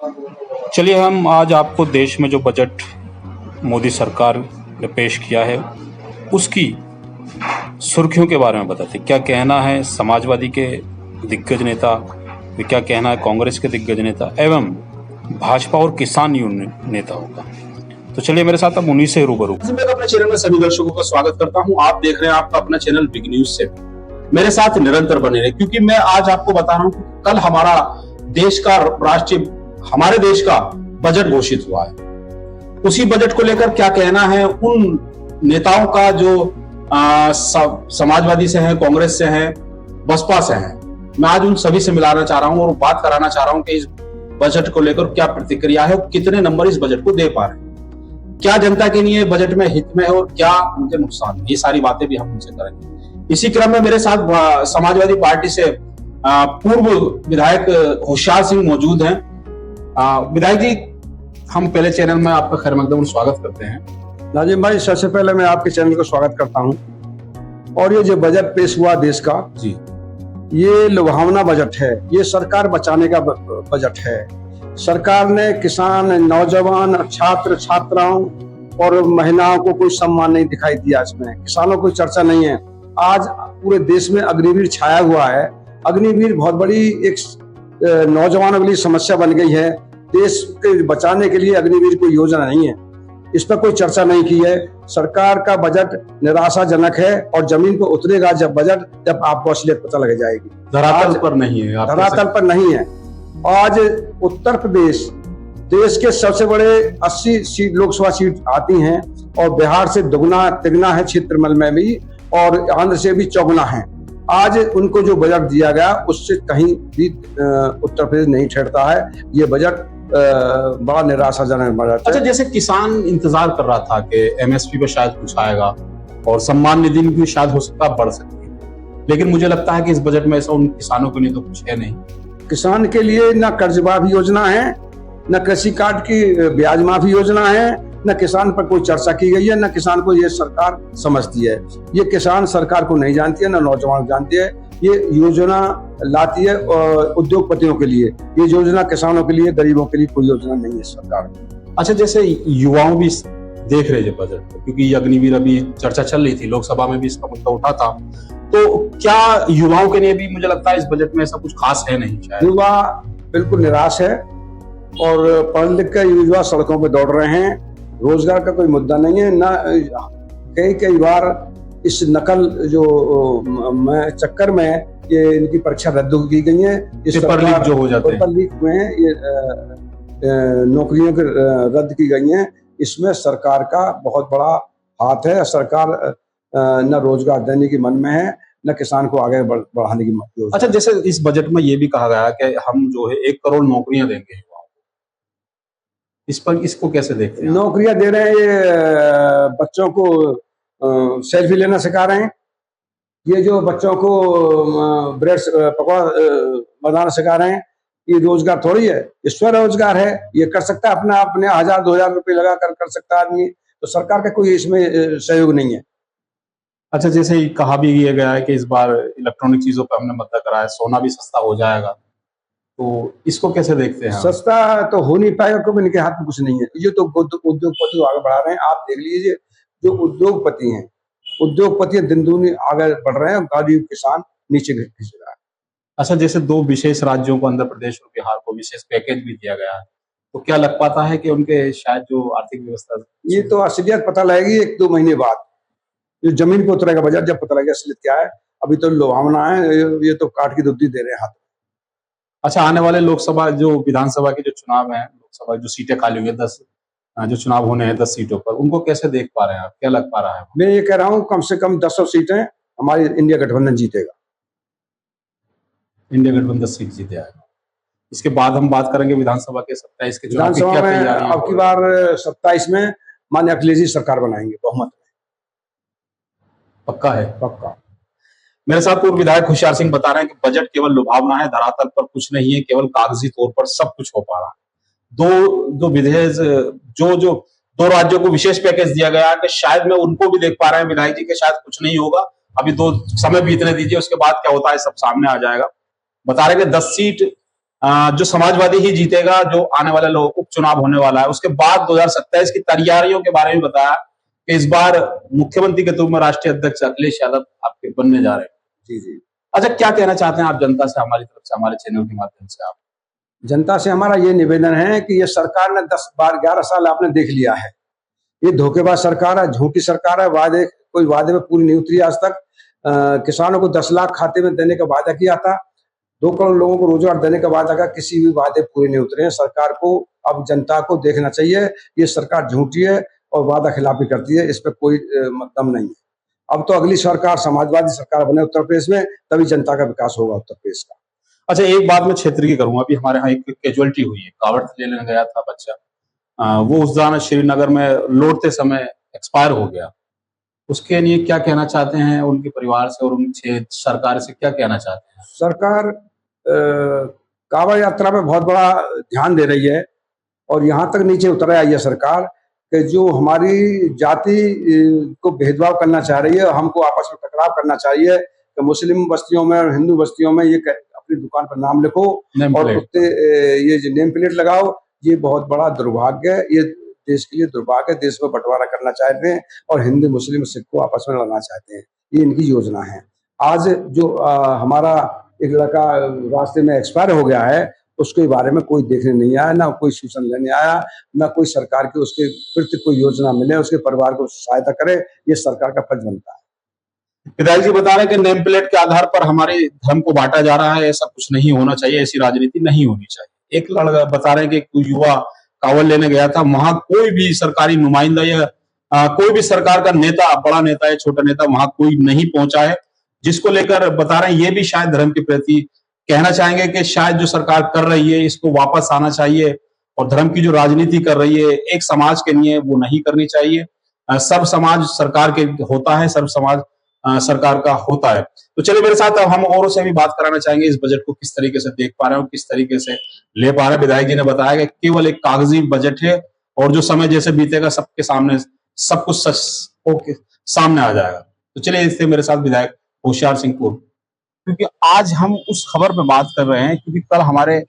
चलिए हम आज आपको देश में जो बजट मोदी सरकार ने पेश किया है उसकी सुर्खियों के बारे में बताते हैं। क्या कहना है समाजवादी के दिग्गज नेता, क्या कहना है कांग्रेस के दिग्गज नेता एवं भाजपा और किसान यूनियन नेताओं का। तो चलिए मेरे साथ अब उन्हीं से रूबरू। मैं अपने चैनल में सभी दर्शकों का स्वागत करता हूं। आप देख रहे हैं आपका अपना चैनल बिग न्यूज से। मेरे साथ निरंतर बने रहे, क्योंकि मैं आज आपको बता रहा हूं कि कल हमारा देश का हमारे देश का बजट घोषित हुआ है। उसी बजट को लेकर क्या कहना है उन नेताओं का जो समाजवादी से हैं, कांग्रेस से हैं, बसपा से हैं। मैं आज उन सभी से मिलाना चाह रहा हूं और बात कराना चाह रहा हूं कि इस बजट को लेकर क्या प्रतिक्रिया है और कितने नंबर इस बजट को दे पा रहे हैं, क्या जनता के लिए बजट में हित में है और क्या उनके नुकसान। ये सारी बातें भी हम उनसे करेंगे। इसी क्रम में मेरे साथ समाजवादी पार्टी से पूर्व विधायक होशियार सिंह मौजूद हैं। विधायक जी, हम पहले चैनल में आपका खैर मकदम स्वागत करते हैं। नाजिम भाई, सबसे पहले मैं आपके चैनल को स्वागत करता हूं। और ये जो बजट पेश हुआ देश का जी, ये लुभावना बजट है। ये सरकार बचाने का बजट है। सरकार ने किसान, नौजवान, छात्र छात्राओं और महिलाओं को कोई सम्मान नहीं दिखाई दिया। इसमें किसानों को चर्चा नहीं है। आज पूरे देश में अग्निवीर छाया हुआ है। अग्निवीर बहुत बड़ी एक नौजवानों के लिए समस्या बन गई है। देश के बचाने के लिए अग्निवीर कोई योजना नहीं है, इस पर कोई चर्चा नहीं की है। सरकार का बजट निराशाजनक है और जमीन पर उतरेगा जब आपको असलियत पता लग जाएगी। धरातल पर नहीं है, धरातल पर नहीं है। आज उत्तर प्रदेश देश के सबसे बड़े 80 लोकसभा सीट आती हैं और बिहार से दुगना तिगुना है क्षेत्रफल में भी, और आंध्र से भी चौगुना है। आज उनको जो बजट दिया गया उससे कहीं भी उत्तर प्रदेश नहीं ठहरता है। ये बजट बड़ा निराशाजनक बजट है। अच्छा, जैसे किसान इंतजार कर रहा था कि एमएसपी पे शायद कुछ आएगा और सम्मान निधि भी शायद हो सकता बढ़ सकती है, लेकिन मुझे लगता है कि इस बजट में ऐसा उन किसानों के लिए तो कुछ है नहीं। किसान के लिए न कर्ज माफी योजना है, न कृषि कार्ड की ब्याज माफी योजना है, न किसान पर कोई चर्चा की गई है, न किसान को ये सरकार समझती है। ये किसान सरकार को नहीं जानती है, न नौजवान जानती है। ये योजना लाती है उद्योगपतियों के लिए, ये योजना किसानों के लिए, गरीबों के लिए कोई योजना नहीं है सरकार की। अच्छा, जैसे युवाओं भी देख रहे हैं बजट को, क्योंकि ये अग्निवीर अभी चर्चा चल रही थी, लोकसभा में भी इसका मुद्दा उठा था, तो क्या युवाओं के लिए भी मुझे लगता है इस बजट में ऐसा कुछ खास है नहीं? शायद युवा बिल्कुल निराश है और पढ़ लिख कर युवा सड़कों पर दौड़ रहे हैं। रोजगार का कोई मुद्दा नहीं है। न कई बार इस नकल जो चक्कर में ये इनकी परीक्षा रद्द की गई है। पेपर लीक जो हो जाते हैं, पेपर लीक हुए हैं, ये नौकरियों के रद्द की गई हैं। इसमें सरकार का बहुत बड़ा हाथ है। सरकार न रोजगार देने की मन में है, न किसान को आगे बढ़ाने की मन। अच्छा, जैसे इस बजट में ये भी कहा गया कि हम जो है 1 करोड़ नौकरियां देंगे युवाओं को, इस पर इसको कैसे देखते हैं? नौकरियां दे रहे हैं, ये बच्चों को सेल्फी लेना सिखा रहे हैं। ये जो बच्चों को ब्रेड पकौड़ा बनाना सिखा रहे हैं, ये रोजगार थोड़ी है, ये स्वरोजगार है। ये कर सकता है अपने 1000-2000 रुपए लगा कर सकता है आदमी। तो सरकार का कोई इसमें सहयोग नहीं है। अच्छा, जैसे ही कहा भी ये गया है कि इस बार इलेक्ट्रॉनिक चीजों पर हमने मुद्दा करा है, सोना भी सस्ता हो जाएगा, तो इसको कैसे देखते हैं? सस्ता तो हो नहीं पाएगा क्योंकि इनके हाथ में कुछ नहीं है। ये तो उद्योगपति आगे बढ़ा रहे हैं। आप देख लीजिए, जो उद्योगपति दिन दूनी आगे बढ़ रहे हैं, गरीब किसान नीचे खिंच रहा है। अच्छा, जैसे 2 विशेष राज्यों को, आंध्र प्रदेश और बिहार को विशेष पैकेज भी दिया गया है, तो क्या लग पाता है कि उनके शायद जो आर्थिक व्यवस्था, ये तो असलियत पता लगेगी 1-2 महीने बाद। जो जमीन पे उतरेगा बजट, जब पता लगेगा असलियत क्या है। अभी तो लुभावना है, ये तो काट की दुबदी दे रहे हैं हाथ। अच्छा, आने वाले लोकसभा जो विधानसभा के जो चुनाव हैं, लोकसभा जो सीटें खाली हुई है 10 जो चुनाव होने हैं 10 सीटों पर, उनको कैसे देख पा रहे हैं आप? क्या लग पा रहा है? मैं ये कह रहा हूँ कम से कम 10 सीटें हमारी इंडिया गठबंधन जीतेगा। इंडिया गठबंधन 10 सीट जीते आएगा। इसके बाद हम बात करेंगे विधानसभा के 27 के चुनाव की क्या तैयारी है? अब की बार 27 में माननीय अखिलेश जी सरकार बनाएंगे बहुमत में। पक्का है? पक्का। मेरे साथ पूर्व विधायक होशियार सिंह बता रहे हैं कि बजट केवल लुभावना है, धरातल पर कुछ नहीं है, केवल कागजी तौर पर सब कुछ हो पा रहा है। दो विधेयक जो 2 राज्यों को विशेष पैकेज दिया गया कि शायद मैं उनको भी देख पा रहे हैं विधायक जी के शायद कुछ नहीं होगा, अभी 2 समय बीतने दीजिए, उसके बाद क्या होता है सब सामने आ जाएगा। बता रहे कि 10 सीट जो समाजवादी ही जीतेगा, जो आने वाला उपचुनाव होने वाला है। उसके बाद 2027 की तैयारियों के बारे में बताया कि इस बार मुख्यमंत्री के रूप में राष्ट्रीय अध्यक्ष अखिलेश यादव आपके बनने जा रहे हैं। जी जी। अच्छा, क्या कहना चाहते हैं आप जनता से, हमारी तरफ से, हमारे चैनल के माध्यम से आप? जनता से हमारा ये निवेदन है कि ये सरकार ने 10 बार 11 साल आपने देख लिया है, ये धोखेबाज सरकार है, झूठी सरकार है, कोई वादे में पूरी नहीं उतरी आज तक। किसानों को 10 लाख खाते में देने का वादा किया था, 2 करोड़ लोगों को रोजगार देने का वादा का, किसी भी वादे पूरे नहीं उतरे हैं। सरकार को अब जनता को देखना चाहिए, ये सरकार झूठी है और वादा खिलाफी करती है, इस पर कोई दम नहीं है। अब तो अगली सरकार समाजवादी सरकार बने उत्तर प्रदेश में, तभी जनता का विकास होगा उत्तर प्रदेश का। अच्छा, एक बात मैं क्षेत्र की करूंगा। अभी हमारे यहाँ एक कैजुअलिटी हुई है, कावड़ लेने गया था बच्चा, वो उस दौरान श्रीनगर में लौटते समय एक्सपायर हो गया। उसके लिए क्या कहना चाहते हैं, उनके परिवार से और उनके सरकार से क्या कहना चाहते हैं? सरकार कांवड़ यात्रा पे बहुत बड़ा ध्यान दे रही है और यहाँ तक नीचे उतर आई है सरकार कि जो हमारी जाति को भेदभाव करना चाह रही है, हमको आपस में टकराव करना चाहिए कि मुस्लिम बस्तियों में और हिंदू बस्तियों में ये अपनी दुकान पर नाम लिखो और उत्ते ये जो नेम प्लेट लगाओ, ये बहुत बड़ा दुर्भाग्य है। ये देश के लिए दुर्भाग्य है, देश में बंटवारा करना चाहते हैं और हिंदू मुस्लिम सिख को आपस में लड़ना चाहते हैं, ये इनकी योजना है। आज जो हमारा एक लड़का रास्ते में एक्सपायर हो गया है, उसके बारे में कोई देखने नहीं आया, ना कोई सूचना लेने आया, ना कोई सरकार की उसके प्रति कोई योजना मिले, उसके परिवार को सहायता करे, ये सरकार का फर्ज बनता है। विधायक जी बता रहे हैं कि नेम प्लेट के आधार पर हमारे धर्म को बांटा जा रहा है, ऐसा कुछ नहीं होना चाहिए, ऐसी राजनीति नहीं होनी चाहिए। एक लड़का बता रहे हैं कि कोई युवा कांवड़ लेने गया था, वहां कोई भी सरकारी नुमाइंदा या कोई भी सरकार का नेता, बड़ा नेता या छोटा नेता, वहां कोई नहीं पहुंचा है, जिसको लेकर बता रहे हैं ये भी शायद धर्म के प्रति कहना चाहेंगे कि शायद जो सरकार कर रही है इसको वापस आना चाहिए और धर्म की जो राजनीति कर रही है एक समाज के लिए, वो नहीं करनी चाहिए। सब समाज सरकार के होता है, सब समाज सरकार का होता है। तो चलिए मेरे साथ अब हम औरों से भी बात कराना चाहेंगे, इस बजट को किस तरीके से देख पा रहे हो, किस तरीके से ले पा रहे हैं। विधायक जी ने बताया कि केवल एक कागजी बजट है और जो समय जैसे बीतेगा सबके सामने सब कुछ सच सामने आ जाएगा। तो चलिए इससे मेरे साथ विधायक होशियार सिंह पूर्व, क्योंकि आज हम उस खबर पे बात कर रहे हैं क्योंकि कल हमारे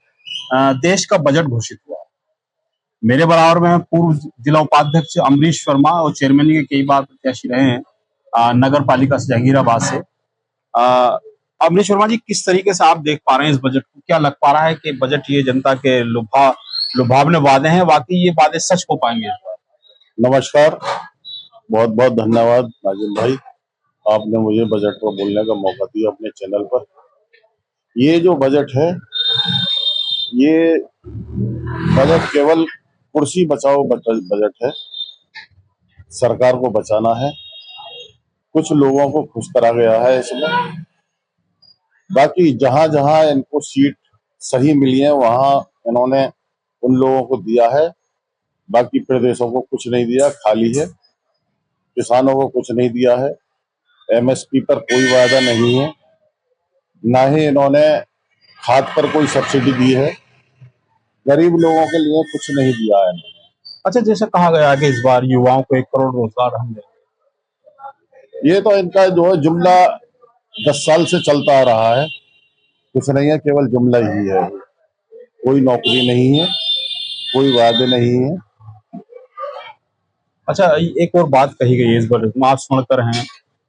देश का बजट घोषित हुआ। मेरे बराबर में पूर्व जिला उपाध्यक्ष अमरीश वर्मा और चेयरमैन के कई बार प्रत्याशी रहे हैं नगर पालिका से, जहांगीराबाद से। अमरीश वर्मा जी, किस तरीके से आप देख पा रहे हैं इस बजट को? क्या लग पा रहा है कि बजट ये जनता के लुभावने वादे हैं, वाकई ये वादे सच हो पाएंगे? नमस्कार, बहुत बहुत धन्यवाद नाजिम भाई, आपने मुझे बजट पर बोलने का मौका दिया अपने चैनल पर। ये जो बजट है, ये बजट केवल कुर्सी बचाओ बजट है। सरकार को बचाना है, कुछ लोगों को खुश करा गया है इसमें। बाकी जहां जहां इनको सीट सही मिली है वहां इन्होंने उन लोगों को दिया है, बाकी प्रदेशों को कुछ नहीं दिया, खाली है। किसानों को कुछ नहीं दिया है, एमएसपी पर कोई वादा नहीं है, ना ही इन्होंने खाद पर कोई सब्सिडी दी है, गरीब लोगों के लिए कुछ नहीं दिया है। अच्छा, जैसे कहा गया कि इस बार युवाओं को 1 करोड़ रोजगार हम देंगे, ये तो इनका जो है जुमला 10 साल से चलता आ रहा है, कुछ नहीं है, केवल जुमला ही है। कोई नौकरी नहीं है, कोई वादे नहीं है। अच्छा, एक और बात कही गई है इस बजट में, आप सुनकर हैं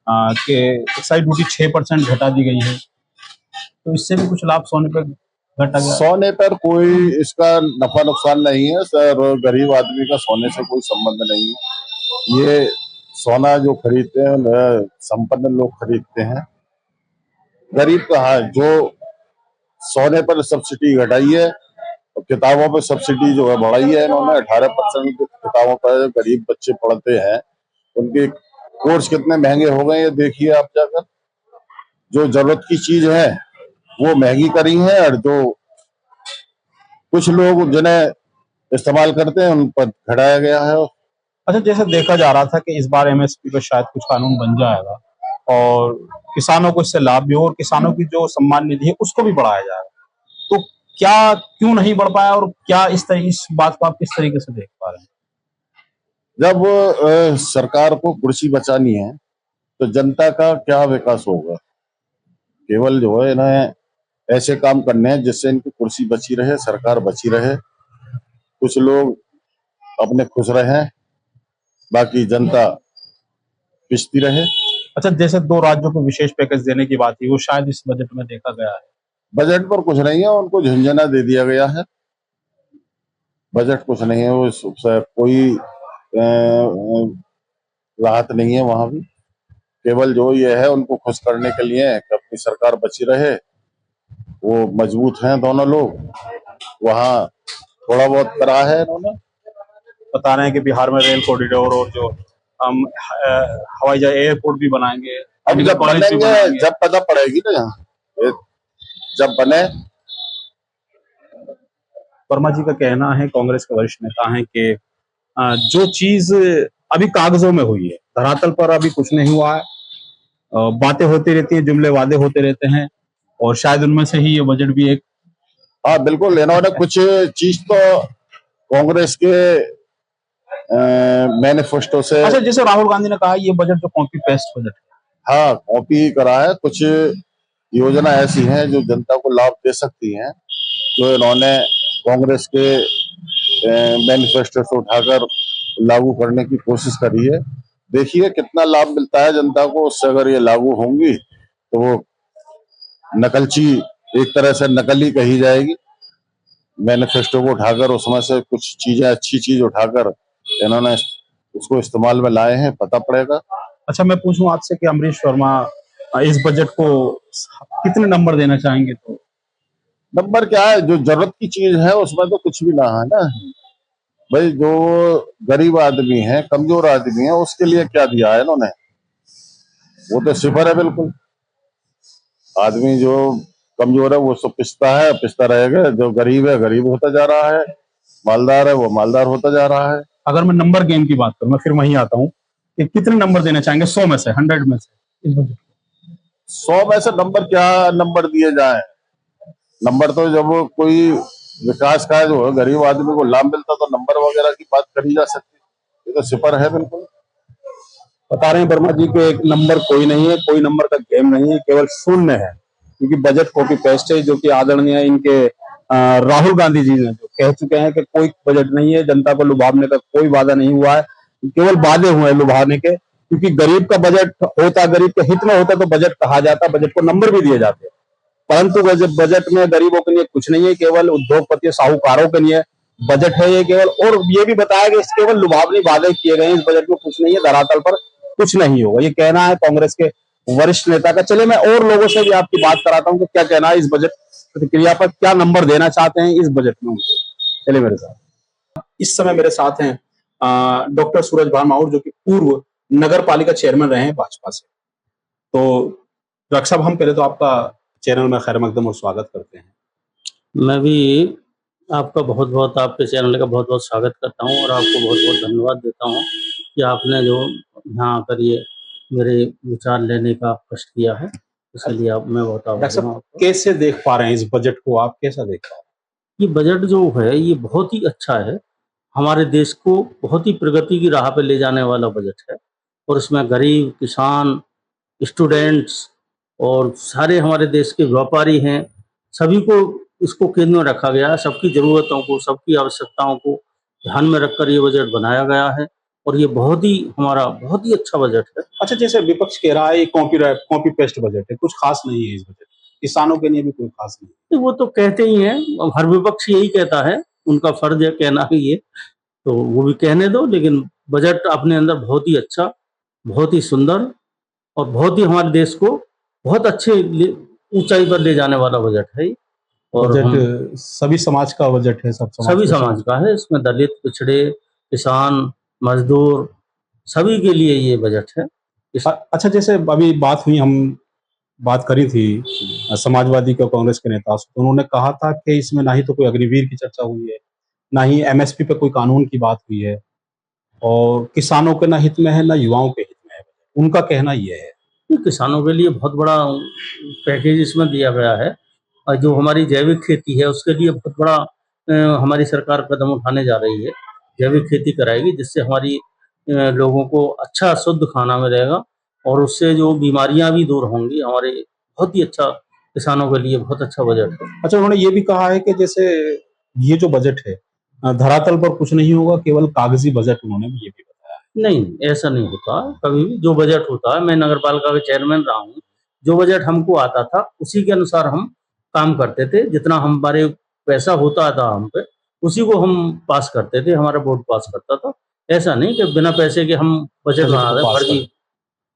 कि एक्साइज ड्यूटी 6% घटा दी गई है, तो इससे भी कुछ लाभ सोने पर घटा गया? सोने पर कोई इसका नफा नुकसान नहीं है सर, गरीब आदमी का सोने से कोई संबंध नहीं है। ये सोना जो खरीदते हैं संपन्न लोग खरीदते हैं, गरीब कहाँ? जो सोने पर सब्सिडी घटाई है और किताबों पर सब्सिडी जो है बढ़ाई है इन्होंने, 18% किताबों पर गरीब बच्चे पढ़ते हैं, उनके कोर्स कितने महंगे हो गए ये देखिए आप जाकर। जो जरूरत की चीज है वो महंगी करी है और जो कुछ लोग जिन्हें इस्तेमाल करते हैं उन पर घटाया गया है। अच्छा, जैसे देखा जा रहा था कि इस बार एमएसपी पर शायद कुछ कानून बन जाएगा और किसानों को इससे लाभ भी हो और किसानों की जो सम्मान निधि है उसको भी बढ़ाया जाएगा, तो क्या क्यों नहीं बढ़ पाया और क्या इस बात को आप किस तरीके से देख पा रहे हैं? जब सरकार को कुर्सी बचानी है तो जनता का क्या विकास होगा? केवल जो है इन्हें ऐसे काम करने हैं जिससे इनकी कुर्सी बची रहे, सरकार बची रहे, कुछ लोग अपने खुश रहे, बाकी जनता पिसती रहे। अच्छा, जैसे 2 राज्यों को विशेष पैकेज देने की बात थी, वो शायद इस बजट में देखा गया है। बजट पर कुछ नहीं है, उनको झुंझुना दे दिया गया है। बजट कुछ नहीं है, वो कोई राहत नहीं है वहां भी। केवल जो ये है उनको खुश करने के लिए कि अपनी सरकार बची रहे, वो मजबूत हैं दोनों लोग, वहाँ थोड़ा बहुत करा है इन्होंने। बता रहे हैं कि बिहार में रेल कॉरिडोर और जो हम हवाई जहाज एयरपोर्ट भी बनाएंगे, अब मेडिकल जब कॉलेज भी बनेंगे, बनाएंगे। जब पता पड़ेगी ना, यहाँ जब बने। वर्मा जी का कहना है, कांग्रेस के वरिष्ठ नेता हैं, कि जो चीज अभी कागजों में हुई है, धरातल पर अभी कुछ नहीं हुआ है। बातें होती रहती हैं, जुमले वादे होते रहते हैं, और शायद उनमें से ही ये बजट भी एक। हाँ बिल्कुल, इन्होंने कुछ चीज तो कांग्रेस के मैनिफेस्टो से। अच्छा, जैसे राहुल गांधी ने कहा ये बजट जो कॉपी पेस्ट बजट है। हाँ, कॉपी करा है। कुछ योजना ऐसी हैं जो जनता को लाभ दे सकती हैं, जो इन्होंने कांग्रेस के मैनिफेस्टो से उठाकर लागू करने की कोशिश करी है। देखिए कितना लाभ मिलता है जनता को उससे। अगर ये लागू होंगी तो वो नकलची, एक तरह से नकली कही जाएगी। मैनिफेस्टो को उठाकर उसमें से कुछ चीजें, अच्छी चीज उठाकर इन्होंने उसको इस्तेमाल में लाए हैं, पता पड़ेगा। अच्छा, मैं पूछूं आपसे कि अमरीश वर्मा इस बजट को कितने नंबर देना चाहेंगे? तो नंबर क्या है, जो जरूरत की चीज है उसमें तो कुछ भी ना है ना भाई। जो गरीब आदमी है, कमजोर आदमी है, उसके लिए क्या दिया है इन्होंने? वो तो सिफर है बिल्कुल। आदमी जो कमजोर है वो सब पिसता रहेगा। जो गरीब है गरीब होता जा रहा है, मालदार है वो मालदार होता जा रहा है। अगर मैं नंबर गेम की बात करूं, मैं फिर वहीं आता हूं कि कितने नंबर देना चाहेंगे 100 में से, 100 में से इस बजट? 100 में से नंबर क्या नंबर दिए जाए? नंबर तो जब कोई विकास का जो है, गरीब आदमी को लाभ मिलता तो नंबर वगैरह की बात करी जा सकती। ये तो सिफर है बिल्कुल। बता रहे हैं वर्मा जी के एक नंबर कोई नहीं है, कोई नंबर का गेम नहीं है, केवल शून्य है। क्योंकि बजट कॉपी पेस्ट है, जो कि आदरणीय इनके राहुल गांधी जी ने जो कह चुके हैं कि कोई बजट नहीं है, जनता को लुभावने का कोई वादा नहीं हुआ है, केवल वादे हुए हैं लुभाने के। क्योंकि गरीब का बजट होता, गरीब के हित में होता तो बजट कहा जाता, बजट को नंबर भी दिए जाते। परंतु बजट में गरीबों के लिए कुछ नहीं है, केवल उद्योगपति साहूकारों के लिए बजट है ये केवल। और ये भी बताया कि केवल लुभावनी वादे किए गए, इस बजट में कुछ नहीं है, धरातल पर कुछ नहीं होगा, ये कहना है कांग्रेस के वरिष्ठ नेता का। चले मैं और लोगों से भी आपकी बात कराता हूं कि क्या कहना है इस बजट प्रतिक्रिया पर, क्या नंबर देना चाहते हैं इस बजट में उनको। चलिए मेरे साथ। इस समय मेरे साथ हैं डॉक्टर सूरज भान माहुर, जो कि पूर्व नगर पालिका चेयरमैन रहे हैं भाजपा से। तो डॉक्टर साहब, हम पहले तो आपका चैनल में खैर मकदम और स्वागत करते हैं। मैं भी आपका बहुत बहुत, आपके चैनल का बहुत बहुत स्वागत करता हूं और आपको बहुत बहुत धन्यवाद देता हूं कि आपने जो यहाँ आकर ये मेरे विचार लेने का कष्ट किया है, इसलिए मैं बहुत आभारी डॉक्टर हूं साहब, आपका। कैसे देख पा रहे हैं इस बजट को, आप कैसा देख पा रहे ये बजट जो है ये बहुत ही अच्छा है, हमारे देश को बहुत ही प्रगति की राह पे ले जाने वाला बजट है। और इसमें गरीब, किसान, स्टूडेंट्स और सारे हमारे देश के व्यापारी हैं, सभी को इसको केंद्र में रखा गया है। सबकी ज़रूरतों को, सबकी आवश्यकताओं को ध्यान में रखकर ये बजट बनाया गया है और ये बहुत ही हमारा बहुत ही अच्छा बजट है। हैं? अच्छा, जैसे विपक्ष कह रहा है ये कॉपी पेस्ट बजट है, कुछ खास नहीं है इस बजट, किसानों के लिए भी कोई खास नहीं। तो वो तो कहते ही हैं, अब हर विपक्ष यही कहता है, उनका फर्ज है कहना ही ये, तो वो भी कहने दो। लेकिन बजट अपने अंदर बहुत ही अच्छा, बहुत ही सुंदर और बहुत ही हमारे देश को बहुत अच्छे ऊंचाई पर ले जाने वाला बजट है। और बजट सभी समाज का बजट है, सभी समाज का है, इसमें दलित, पिछड़े, किसान, मजदूर, सभी के लिए ये बजट है। अच्छा, जैसे अभी बात हुई, हम बात करी थी समाजवादी के कांग्रेस के नेता से, तो उन्होंने कहा था कि इसमें ना ही तो कोई अग्निवीर की चर्चा हुई है, ना ही एमएसपी पे कोई कानून की बात हुई है, और किसानों के ना हित में है ना युवाओं के हित में है। उनका कहना यह है कि किसानों के लिए बहुत बड़ा पैकेज इसमें दिया गया है और जो हमारी जैविक खेती है उसके लिए बहुत बड़ा हमारी सरकार कदम उठाने जा रही है। जैविक खेती कराएगी जिससे हमारी लोगों को अच्छा शुद्ध खाना मिलेगा और उससे जो बीमारियां भी दूर होंगी। हमारे बहुत ही अच्छा किसानों के लिए बहुत अच्छा बजट है। अच्छा, उन्होंने ये भी कहा है कि जैसे ये जो बजट है धरातल पर कुछ नहीं होगा, केवल कागजी बजट, उन्होंने भी ये भी बताया। नहीं, ऐसा नहीं होता कभी भी। जो बजट होता है, मैं नगर पालिका का चेयरमैन रहा हूँ, जो बजट हमको आता था उसी के अनुसार हम काम करते थे। जितना हमारे पैसा होता था हम पे, उसी को हम पास करते थे, हमारा बोर्ड पास करता था। ऐसा नहीं कि बिना पैसे के हम बजट बना दें, पास फर्जी,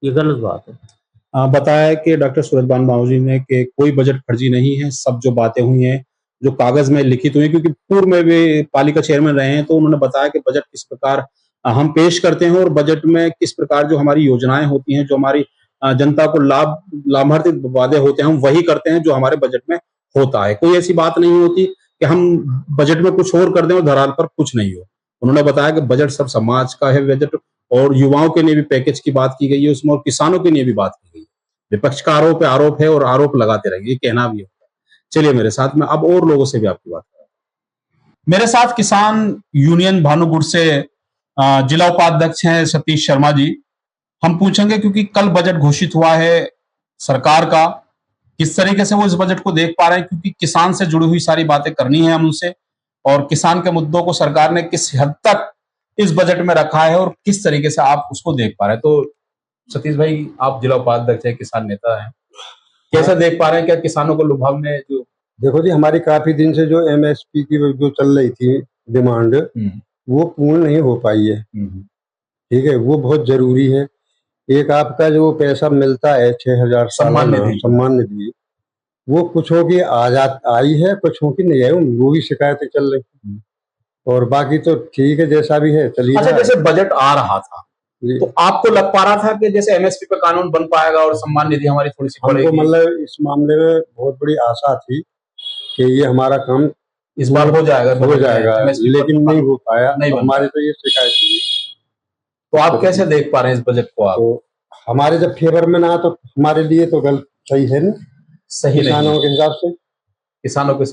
ये गलत बात है। बताया है कि डॉक्टर सूरजभान बाबूजी ने कि कोई बजट फर्जी नहीं है, सब जो बातें हुई हैं जो कागज में लिखित हुई हैं, क्योंकि पूर्व में भी पालिका चेयरमैन रहे हैं, तो उन्होंने बताया कि बजट किस प्रकार हम पेश करते हैं और बजट में किस प्रकार जो हमारी योजनाएं होती हैं, जो हमारी जनता को लाभान्वित वादे होते हैं, हम वही करते हैं जो हमारे बजट में होता है। कोई ऐसी बात नहीं होती कि हम बजट में कुछ और कर दें और धरातल पर कुछ नहीं हो। उन्होंने बताया कि बजट सब समाज का है बजट, और युवाओं के लिए भी पैकेज की बात की गई है उसमें, और किसानों के लिए भी बात की गई है। विपक्ष का आरोप है और आरोप लगाते रहेंगे, ये कहना भी होता है। चलिए मेरे साथ में अब और लोगों से भी आपकी बात करें। मेरे साथ किसान यूनियन भानुगुड़ से जिला उपाध्यक्ष हैं सतीश शर्मा जी। हम पूछेंगे क्योंकि कल बजट घोषित हुआ है सरकार का, किस तरीके से वो इस बजट को देख पा रहे हैं, क्योंकि किसान से जुड़ी हुई सारी बातें करनी है हम उनसे, और किसान के मुद्दों को सरकार ने किस हद तक इस बजट में रखा है और किस तरीके से आप उसको देख पा रहे हैं। तो सतीश भाई, आप जिला उपाध्यक्ष है, किसान नेता हैं, कैसा देख पा रहे हैं? क्या किसानों को लुभावने जो देखो जी, हमारी काफी दिन से जो एमएसपी की जो चल रही थी डिमांड, वो पूर्ण नहीं हो पाई है। ठीक है, वो बहुत जरूरी है। एक आपका जो पैसा मिलता है 6,000 सम्मान निधि, वो कुछों की आई है, कुछों की नहीं आई, वो भी शिकायतें चल रही। और बाकी तो ठीक है, जैसा भी है चलिए। अच्छा, जैसे बजट आ रहा था तो आपको लग पा रहा था कि जैसे एमएसपी पे कानून बन पाएगा और सम्मान निधि हमारी थोड़ी सी बढ़ेगी? हमको मतलब इस मामले में बहुत बड़ी आशा थी कि ये हमारा काम इस बार हो जाएगा, लेकिन नहीं हो पाया। नहीं, हमारे तो ये शिकायत थी। तो आप कैसे देख पा रहे हैं इस बजट को? आप तो हमारे जब फेवर में ना, तो हमारे लिए तो गलत सही है ना, सही किसानों के हिसाब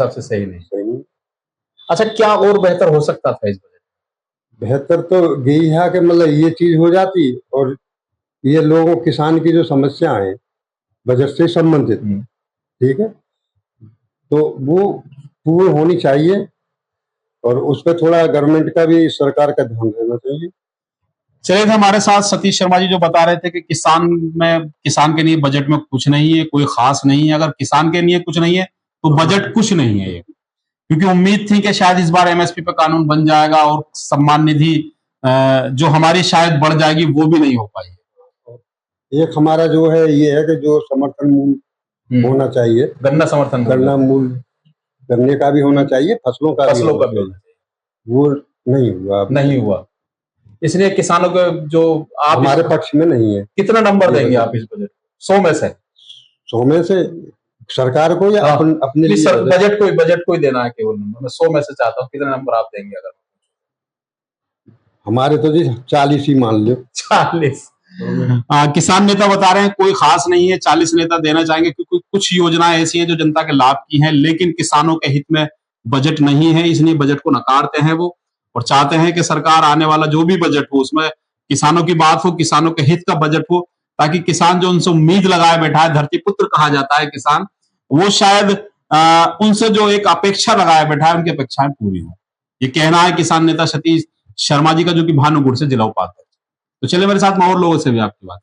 से, सही नहीं। अच्छा, क्या और बेहतर हो सकता था इस बजट? बेहतर तो यही है कि मतलब ये चीज हो जाती, और ये लोगों किसान की जो समस्या है बजट से संबंधित, ठीक है, तो वो पूर्ण होनी चाहिए, और उस पर थोड़ा गवर्नमेंट का भी, सरकार का ध्यान देना चाहिए। चलिए, हमारे साथ सतीश शर्मा जी जो बता रहे थे कि किसान के लिए बजट में कुछ नहीं है, कोई खास नहीं है। अगर किसान के लिए कुछ नहीं है तो बजट कुछ नहीं है ये, क्योंकि उम्मीद थी कि शायद इस बार एमएसपी पे कानून बन जाएगा और सम्मान निधि जो हमारी शायद बढ़ जाएगी, वो भी नहीं हो पाई। एक हमारा जो है ये है कि जो समर्थन मूल्य होना चाहिए, गन्ना मूल्य, गन्ने का भी होना चाहिए, फसलों का भी होना चाहिए, वो नहीं हुआ। इसलिए किसानों के जो आप हमारे पक्ष में नहीं है। कितना नंबर देंगे आप इस बजट? 100 में से? 100 में से सरकार को या अपने लिए? बजट को ही देना है केवल नंबर। मैं 100 में से चाहता हूँ, कितना नंबर आप देंगे? अगर हमारे तो जी 40 ही मान लो। 40? किसान नेता बता रहे हैं कोई खास नहीं है, 40 नेता देना चाहेंगे, क्योंकि कुछ योजनाएं ऐसी हैं जो जनता के लाभ की हैं, लेकिन किसानों के हित में बजट नहीं है, इसलिए बजट को नकारते हैं वो, और चाहते हैं कि सरकार आने वाला जो भी बजट हो उसमें किसानों की बात हो, किसानों के हित का बजट हो, ताकि किसान जो उनसे उम्मीद लगाए बैठा है, धरती पुत्र कहा जाता है किसान, वो शायद उनसे जो एक अपेक्षा लगाए बैठा है, उनकी अपेक्षाएं पूरी हो। ये कहना है किसान नेता सतीश शर्मा जी का, जो कि भानुगुड़ से जिला उपाध्यक्ष। तो चलिए मेरे साथ मैं और लोगों से भी आपकी बात